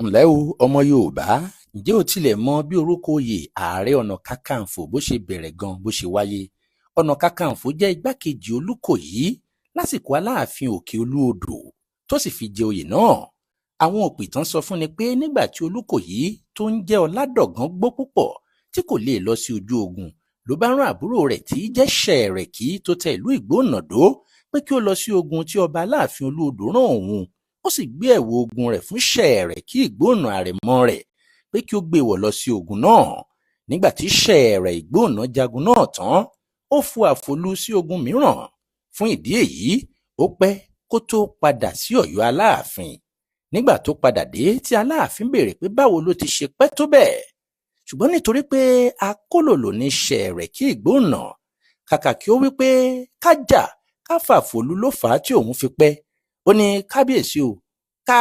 ǹlẹ́ o ọmọ Yorùbá, ǹjẹ́ o tilẹ̀ mọ bí orúkọ oyè Ààrẹ Ọ̀nà Kakanfò bó ṣe bẹ̀rẹ̀ gan bó ṣe wáyé? Ọ̀nà Kakanfò jẹ́ igbákejì Olúkòyí lásìkò Aláàfin Òkè Olúodò tó sì fi jẹ oyè náà. Àwọn òpìtàn sọ fún ni pé nígbà tí Olúkòyí tó ń jẹ́ Ọládọ̀gán gbó púpọ̀ tí kò lè lọ sí ojú ogun ló bá rán àbúrò rẹ̀ tí í jẹ́ Ṣẹ̀rẹ̀kí tó tẹ ìlú Ìgbóònà dó pé kí ó lọ sí ogun tí ọba Aláàfin Olúodò rán òun. Ó sì gbé ẹ̀wù ogun rẹ̀ fún Ṣẹ̀rẹ̀kí Ìgbóònà àrẹ̀mọ rẹ̀ pé kí ó gbé wọ̀ lọ sí ogun náà. Nígbà tí Ṣẹ̀rẹ̀ Ìgbóònà jagun náà tán, ó fu àfòlú sí ogun mìíràn. Fún ìdí èyí, ó pẹ́ kó tó padà sí Ọ̀yọ́ Aláàfin. Nígbà tó padà dé tí Aláàfin béèrè pé báwo ló ti ṣe pẹ́ tó bẹ́ẹ̀. Ṣùgbọ́n nítorí pé akólòlò ní Ṣẹ̀rẹ̀kí Ìgbóònà, kàkà kí ó wí pé ká jà ká fàfòlú ló fà á tí òun fi pẹ́. Ó ní kábíyèsí o, ká